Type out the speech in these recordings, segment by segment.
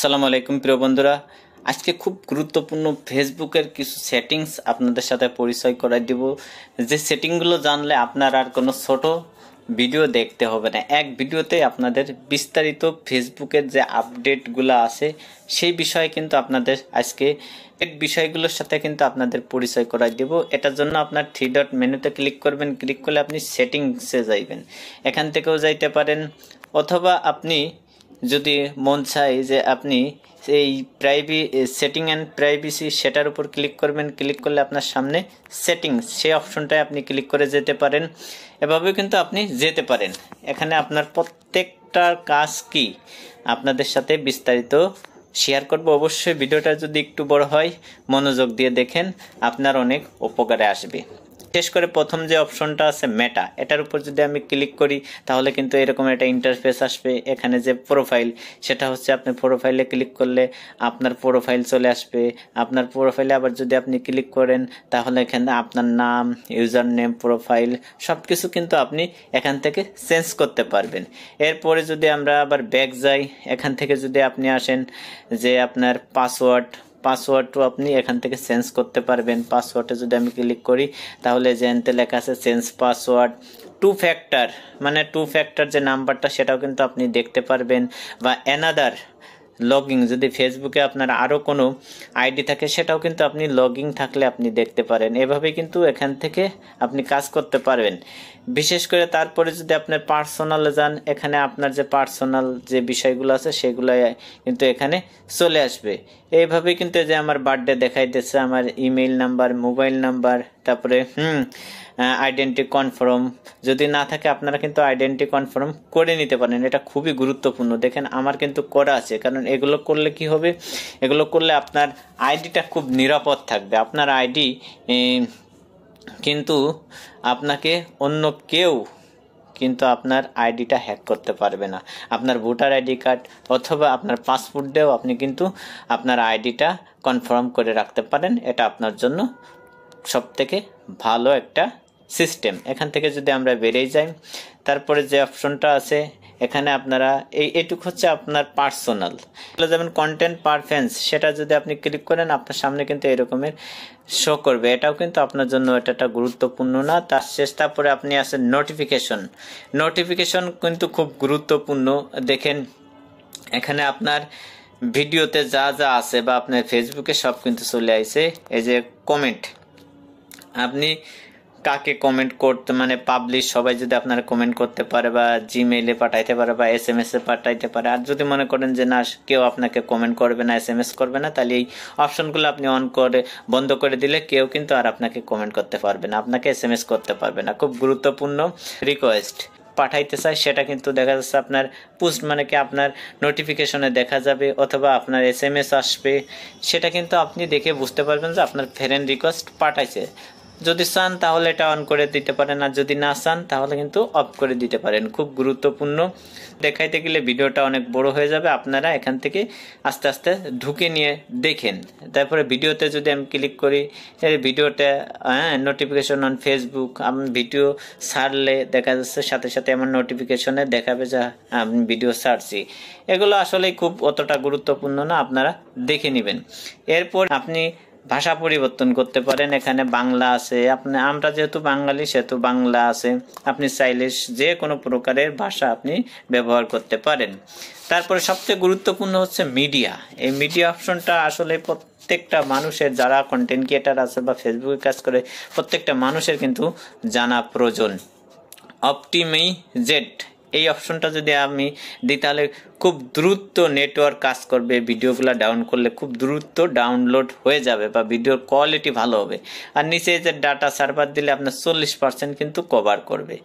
আসসালামু আলাইকুম প্রিয় বন্ধুরা, আজকে খুব গুরুত্বপূর্ণ ফেসবুকের কিছু সেটিংস আপনাদের সাথে পরিচয় করাই দিব। যে সেটিংগুলো জানলে আপনার আর কোনো ছোট ভিডিও দেখতে হবে না, এক ভিডিওতে আপনাদের বিস্তারিত ফেসবুকের যে আপডেটগুলো আছে সেই বিষয়ে কিন্তু আপনাদের আজকে এক বিষয়গুলোর সাথে কিন্তু আপনাদের পরিচয় করাই দেব। এটার জন্য আপনার 3 ডট মেনুতে ক্লিক করবেন, ক্লিক করলে আপনি সেটিংসে যাইবেন, এখান থেকেও যাইতে পারেন, অথবা আপনি যদি মন চায় যে আপনি এই সেটিং অ্যান্ড প্রাইভেসি সেটার উপর ক্লিক করবেন, ক্লিক করলে আপনার সামনে সেটিংস সেই অপশনটায় আপনি ক্লিক করে যেতে পারেন। এভাবে কিন্তু আপনি যেতে পারেন। এখানে আপনার প্রত্যেকটা কাজ কি আপনাদের সাথে বিস্তারিত শেয়ার করব। অবশ্যই ভিডিওটা যদি একটু বড় হয় মনোযোগ দিয়ে দেখেন, আপনার অনেক উপকারে আসবে। বিশেষ করে প্রথম যে অপশনটা আছে মেটা, এটার উপর যদি আমি ক্লিক করি তাহলে কিন্তু এরকম একটা ইন্টারফেস আসবে। এখানে যে প্রোফাইল, সেটা হচ্ছে আপনি প্রোফাইলে ক্লিক করলে আপনার প্রোফাইল চলে আসবে। আপনার প্রোফাইলে আবার যদি আপনি ক্লিক করেন তাহলে এখানে আপনার নাম, ইউজার নেম, প্রোফাইল সব কিছু কিন্তু আপনি এখান থেকে চেঞ্জ করতে পারবেন। এরপরে যদি আমরা আবার ব্যাক যাই, এখান থেকে যদি আপনি আসেন যে আপনার পাসওয়ার্ডও আপনি এখান থেকে চেঞ্জ করতে পারবেন। পাসওয়ার্ডে যদি আমি ক্লিক করি তাহলে যেতে লেখা আছে চেঞ্জ পাসওয়ার্ড, টু ফ্যাক্টর যে নাম্বারটা সেটাও কিন্তু আপনি দেখতে পারবেন, বা অ্যানাদার লগইন যদি ফেসবুকে আপনার আরও কোনো আইডি থাকে সেটাও কিন্তু আপনি লগইন থাকলে আপনি দেখতে পারেন। এভাবে কিন্তু এখান থেকে আপনি কাজ করতে পারবেন। বিশেষ করে তারপরে যদি আপনার পার্সোনালে যান, এখানে আপনার যে পার্সোনাল যে বিষয়গুলো আছে সেগুলো কিন্তু এখানে চলে আসবে। এইভাবে কিন্তু যে আমার বার্থডে দেখাইতেছে, আমার ইমেইল নাম্বার, মোবাইল নাম্বার, তারপরে আইডেন্টি কনফার্ম যদি না থাকে আপনারা কিন্তু আইডেন্টি কনফার্ম করে নিতে পারেন। এটা খুবই গুরুত্বপূর্ণ। দেখেন আমার কিন্তু করা আছে, কারণ এগুলো করলে কি হবে, এগুলো করলে আপনার আইডিটা খুব নিরাপদ থাকবে। আপনার আইডি কিন্তু আপনাকে অন্য কেউ কিন্তু আপনার আইডিটা হ্যাক করতে পারবে না। আপনার ভোটার আইডি কার্ড অথবা আপনার পাসপোর্ট দিয়েও আপনি কিন্তু আপনার আইডিটা কনফার্ম করে রাখতে পারেন। এটা আপনার জন্য সবথেকে ভালো একটা সিস্টেম। এখান থেকে যদি আমরা বেরিয়ে যাই, তারপরে যে অপশনটা আছে এখানে আপনারা এইটুকু হচ্ছে আপনার পার্সোনাল, যেমন কন্টেন্ট পারফেন্স, সেটা যদি আপনি ক্লিক করেন আপনার সামনে কিন্তু এরকমের শো করবে। এটাও কিন্তু আপনার জন্য এটা গুরুত্বপূর্ণ না। তারপরে আপনি আছেন নোটিফিকেশন কিন্তু খুব গুরুত্বপূর্ণ। দেখেন এখানে আপনার ভিডিওতে যা যা আছে বা আপনার ফেসবুকে সব কিন্তু চলে আসে। এই যে কমেন্ট, আপনি কাকে কমেন্ট করতে পাবলিশ, সবাই যদি আপনারা কমেন্ট করতে পারে বা জিমেইলে পাঠাইতে পারে বা SMS এ পাঠাইতে পারে। আর যদি মনে করেন যে না, কেউ আপনাকে কমেন্ট করবে না, SMS করবে না, তাহলে এই অপশনগুলো আপনি বন্ধ করে দিলে কেউ কিন্তু আর আপনাকে কমেন্ট করতে পারবে না, আপনাকে SMS করতে পারবে না। খুব গুরুত্বপূর্ণ। রিকোয়েস্ট পাঠাইতে চাই সেটা কিন্তু দেখা যাচ্ছে আপনার পোস্ট কি আপনার নোটিফিকেশনে দেখা যাবে, অথবা আপনার SMS আসবে, সেটা কিন্তু আপনি দেখে বুঝতে পারবেন যে আপনার ফ্রেন্ড রিকোয়েস্ট পাঠাইছে। যদি চান তাহলে এটা অন করে দিতে পারেন, আর যদি না চান তাহলে কিন্তু অফ করে দিতে পারেন। খুব গুরুত্বপূর্ণ। দেখাইতে গেলে ভিডিওটা অনেক বড় হয়ে যাবে, আপনারা এখান থেকে আস্তে আস্তে ঢুকে নিয়ে দেখেন। তারপরে ভিডিওতে যদি আমি ক্লিক করি, এই ভিডিওটা নোটিফিকেশন অন ফেসবুক, আমি ভিডিও ছাড়লে দেখা যাচ্ছে সাথে সাথে আমার নোটিফিকেশনে দেখাবে যে আমি ভিডিও ছাড়ছি। এগুলো আসলে খুব অতটা গুরুত্বপূর্ণ না, আপনারা দেখে নেবেন। এরপর আপনি ভাষা পরিবর্তন করতে পারেন। এখানে বাংলা আছে, আমরা যেহেতু বাঙালি সেহেতু বাংলা আছে, আপনি চাইলে যে কোনো প্রকারের ভাষা আপনি ব্যবহার করতে পারেন। তারপরে সবচেয়ে গুরুত্বপূর্ণ হচ্ছে মিডিয়া। এই মিডিয়া অপশনটা আসলে প্রত্যেকটা মানুষের, যারা কন্টেন্ট ক্রিয়েটার আছে বা ফেসবুকে কাজ করে, প্রত্যেকটা মানুষের কিন্তু জানা প্রয়োজন। অপটিমাইজেট এই অপশনটা যদি আমি দিই তাহলে খুব দ্রুত নেটওয়ার্ক কাজ করবে। ভিডিওগুলো ডাউন করলে খুব দ্রুত ডাউনলোড হয়ে যাবে বা ভিডিওর কোয়ালিটি ভালো হবে। আর নিচে যে ডাটা সার্ভার দিলে আপনার 40% কিন্তু কভার করবে।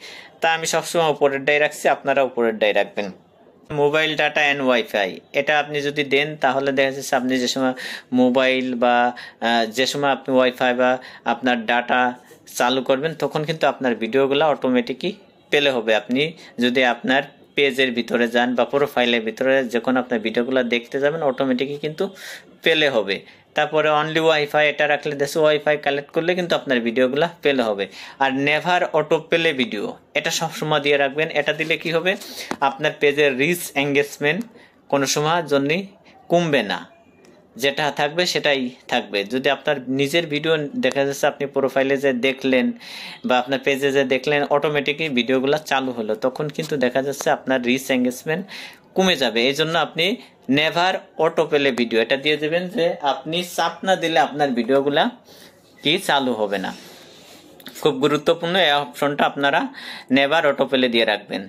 তা আমি সবসময় উপরেরটাই রাখছি, আপনারা উপরেরটাই রাখবেন। মোবাইল ডাটা অ্যান্ড ওয়াইফাই, এটা আপনি যদি দেন তাহলে দেখা যাচ্ছে আপনি যে সময় মোবাইল বা যে সময় আপনি ওয়াইফাই বা আপনার ডাটা চালু করবেন তখন কিন্তু আপনার ভিডিওগুলো অটোমেটিকই পেলে হবে। আপনি যদি আপনার পেজের ভিতরে যান বা প্রোফাইলের ভিতরে যখন আপনার ভিডিওগুলো দেখতে যাবেন অটোমেটিকই কিন্তু পেলে হবে। তারপরে অনলি ওয়াইফাই এটা রাখলে দেশে ওয়াইফাই কালেক্ট করলে কিন্তু আপনার ভিডিওগুলো পেলে হবে। আর নেভার অটো প্লে ভিডিও, এটা সবসময় দিয়ে রাখবেন। এটা দিলে কি হবে, আপনার পেজের রিচ এঙ্গেজমেন্ট কোনো সময়ের জন্যই কমবে না, যেটা থাকবে সেটাই থাকবে। যদি আপনার নিজের ভিডিও দেখা যাচ্ছে আপনি প্রোফাইলে যে দেখলেন বা আপনার পেজে যে দেখলেন অটোমেটিকই ভিডিওগুলো চালু হলো, তখন কিন্তু দেখা যাচ্ছে আপনার রিচ এঙ্গেজমেন্ট কমে যাবে। এই জন্য আপনি নেভার অটো পেলে ভিডিও এটা দিয়ে দেবেন যে আপনি চাপ না দিলে আপনার ভিডিওগুলা কি চালু হবে না। খুব গুরুত্বপূর্ণ এই অপশনটা আপনারা নেভার অটো পেলে দিয়ে রাখবেন।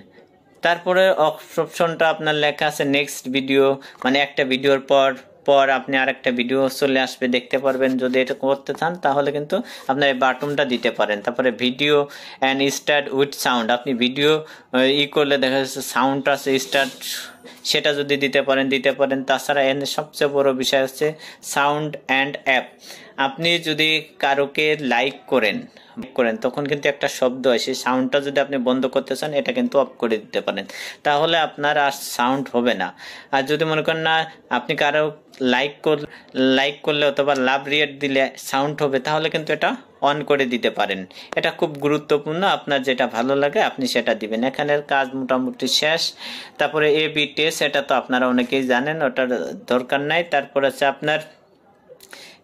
তারপরে অপশনটা আপনার লেখা আছে নেক্সট ভিডিও, মানে একটা ভিডিওর পর পর আপনি আরেকটা ভিডিও চলে আসবে, দেখতে পারবেন। যদি এটা করতে চান তাহলে কিন্তু আপনার এই বাটনটা দিতে পারেন। তারপরে video and start with sound, আপনি ভিডিও করলে দেখা যাচ্ছে সাউন্ড আছে স্টার্ট, সেটা যদি দিতে পারেন। তাছাড়া এর সবচেয়ে বড় বিষয় হচ্ছে সাউন্ড অ্যান্ড অ্যাপ। আপনি যদি কারোকে লাইক করেন তখন কিন্তু একটা শব্দ হয়, সেই সাউন্ডটা যদি আপনি বন্ধ করতে চান এটা কিন্তু অফ করে দিতে পারেন, তাহলে আপনার আর সাউন্ড হবে না। আর যদি মনে করেন না আপনি কারো লাইক করলে অথবা লাভ রিয়েট দিলে সাউন্ড হবে, তাহলে কিন্তু এটা অন করে দিতে পারেন। এটা খুব গুরুত্বপূর্ণ, আপনার যেটা ভালো লাগে আপনি সেটা দিবেন। এখানের কাজ মোটামুটি শেষ। তারপরে এবি টেস্ট, এটা তো আপনারা অনেকেই জানেন, ওটার দরকার নাই। তারপর আছে আপনার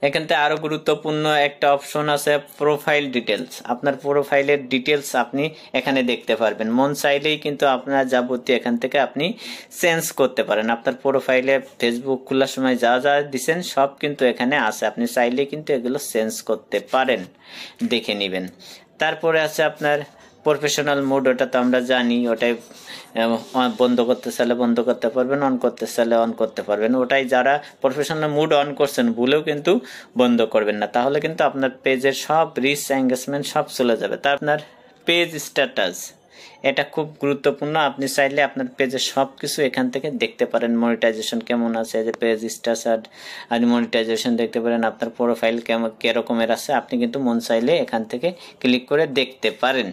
এখান থেকে আরো গুরুত্বপূর্ণ একটা অপশন আছে প্রোফাইল ডিটেলস। আপনার প্রোফাইলের ডিটেলস আপনি এখানে দেখতে পারবেন। মন চাইলেই কিন্তু আপনার যাবতীয় এখান থেকে আপনি চেঞ্জ করতে পারেন। আপনার প্রোফাইলে ফেসবুক খোলার সময় যা যা দিচ্ছেন সব কিন্তু এখানে আছে, আপনি চাইলেই কিন্তু এগুলো চেঞ্জ করতে পারেন, দেখে নেবেন। তারপরে আছে আপনার প্রফেশনাল মোড, ওটা তো আমরা জানি, ওটাই বন্ধ করতে চাইলে বন্ধ করতে পারবেন, অন করতে চাইলে অন করতে পারবেন। ওটাই যারা প্রফেশনাল মোড অন করছেন ভুলেও কিন্তু বন্ধ করবেন না, তাহলে কিন্তু আপনার পেজের সব রিচ এঙ্গেজমেন্ট সব চলে যাবে। তা আপনার পেজ স্ট্যাটাস, এটা খুব গুরুত্বপূর্ণ। আপনি চাইলে আপনার পেজের সবকিছু এখান থেকে দেখতে পারেন। মনিটাইজেশন কেমন আছে, যে পেজ স্ট্যাটাস আর মনিটাইজেশন দেখতে পারেন, আপনার প্রোফাইল কেমন কিরকমের আছে, আপনি কিন্তু মন চাইলে এখান থেকে ক্লিক করে দেখতে পারেন,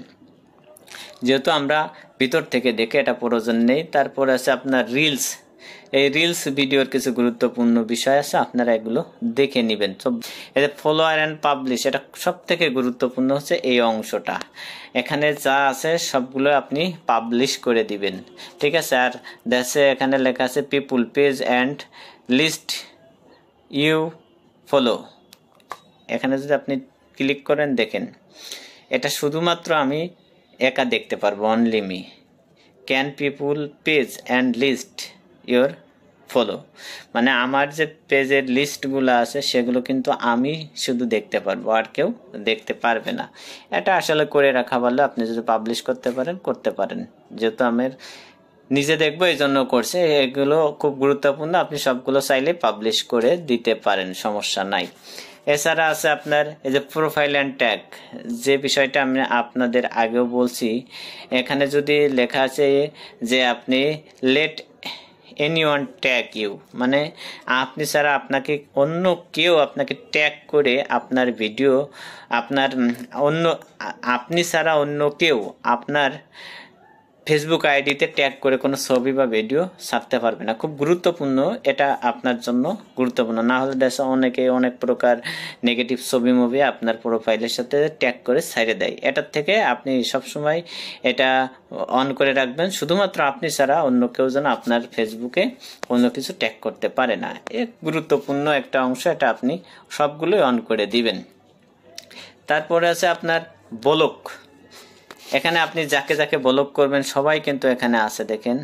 যেহেতু আমরা ভিতর থেকে দেখে এটা প্রয়োজন নেই। তারপর আছে আপনার রিলস, এই রিলস ভিডিওর কিছু গুরুত্বপূর্ণ বিষয় আছে, আপনারা এগুলো দেখে নেবেন। এই যে ফলোয়ার অ্যান্ড পাবলিশ, এটা সব থেকে গুরুত্বপূর্ণ হচ্ছে এই অংশটা। এখানে যা আছে সবগুলো আপনি পাবলিশ করে দিবেন, ঠিক আছে। আর দেশে এখানে লেখা আছে people page and list you follow, এখানে যদি আপনি ক্লিক করেন দেখেন এটা শুধুমাত্র আমি একা দেখতে পারবো, only me can people page and list your follow, মানে আমার যে পেজের লিস্টগুলো আছে সেগুলো কিন্তু আমি শুধু দেখতে পারবো, আর কেউ দেখতে পারবে না। এটা আসলে করে রাখা ভালো, আপনি যদি পাবলিশ করতে পারেন, যেহেতু আমার নিজে দেখবো এই জন্য করছে। এগুলো খুব গুরুত্বপূর্ণ, আপনি সবগুলো চাইলে পাবলিশ করে দিতে পারেন, সমস্যা নাই। এছাড়া আছে আপনার এই যে প্রোফাইল অ্যান্ড ট্যাগ, যে বিষয়টা আমি আপনাদের আগেও বলছি। এখানে যদি লেখা আছে যে আপনি লেট এনিওয়ান ট্যাগ ইউ, মানে আপনি ছাড়া আপনাকে অন্য কেউ আপনাকে ট্যাগ করে আপনার ভিডিও, আপনার আপনি ছাড়া অন্য কেউ আপনার ফেসবুক আইডিতে ট্যাগ করে কোনো ছবি বা ভিডিও ছাড়তে পারবে না। খুব গুরুত্বপূর্ণ, এটা আপনার জন্য গুরুত্বপূর্ণ। না হলে দেশে অনেকে অনেক প্রকার নেগেটিভ ছবি মুভি আপনার প্রোফাইলের সাথে ট্যাগ করে ছেড়ে দেয়। এটার থেকে আপনি সবসময় এটা অন করে রাখবেন, শুধুমাত্র আপনি ছাড়া অন্য কেউ যেন আপনার ফেসবুকে অন্য কিছু ট্যাগ করতে পারে না। গুরুত্বপূর্ণ একটা অংশ, এটা আপনি সবগুলোই অন করে দিবেন। তারপরে আছে আপনার ব্লক, এখানে আপনি যাকে যাকে ব্লক করবেন সবাই কিন্তু এখানে আছে, দেখেন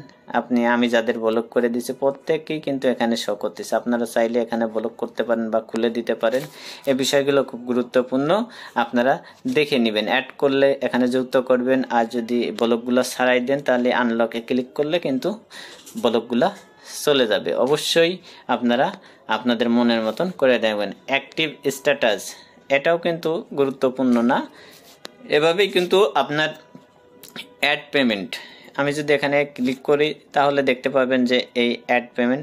আমি যাদের ব্লক করে দিয়েছি প্রত্যেককেই কিন্তু এখানে শো করতেছে। আপনারা চাইলে এখানে ব্লক করতে পারেন বা খুলে দিতে পারেন, এই বিষয়গুলো খুব গুরুত্বপূর্ণ, আপনারা দেখে নেবেন। অ্যাড করলে এখানে যুক্ত করবেন, আর যদি ব্লকগুলো ছাড়াই দেন তাহলে আনলকে ক্লিক করলে কিন্তু ব্লকগুলো চলে যাবে। অবশ্যই আপনারা আপনাদের মনের মতন করে দেবেন। অ্যাক্টিভ স্ট্যাটাস, এটাও কিন্তু গুরুত্বপূর্ণ না, এভাবেই কিন্তু আপনার অ্যাড পেমেন্ট, আমি যদি এখানে ক্লিক করি তাহলে দেখতে পাবেন যে এই অ্যাড পেমেন্ট,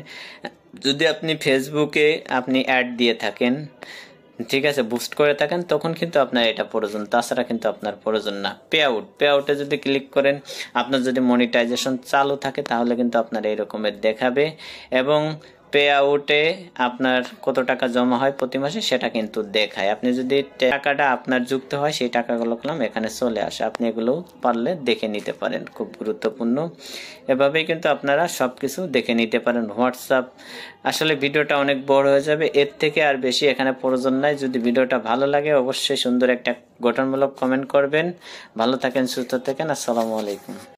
যদি আপনি ফেসবুকে আপনি অ্যাড দিয়ে থাকেন, ঠিক আছে, বুস্ট করে থাকেন, তখন কিন্তু আপনার এটা প্রয়োজন, তাছাড়া কিন্তু আপনার প্রয়োজন না। পে আউটে যদি ক্লিক করেন, আপনার যদি মনিটাইজেশন চালু থাকে তাহলে কিন্তু আপনার এই রকমের দেখাবে। এবং পে আউটে আপনার কত টাকা জমা হয় প্রতি মাসে সেটা কিন্তু দেখায়। আপনি যদি টাকাটা আপনার যুক্ত হয় সেই টাকাগুলো এখানে চলে আসে, আপনি এগুলো পারলে দেখে নিতে পারেন, খুব গুরুত্বপূর্ণ। এভাবেই কিন্তু আপনারা সবকিছু দেখে নিতে পারেন। হোয়াটসঅ্যাপ আসলে ভিডিওটা অনেক বড় হয়ে যাবে, এর থেকে আর বেশি এখানে প্রয়োজন নাই। যদি ভিডিওটা ভালো লাগে অবশ্যই সুন্দর একটা গঠনমূলক কমেন্ট করবেন। ভালো থাকেন, সুস্থ থাকেন, আসসালামু আলাইকুম।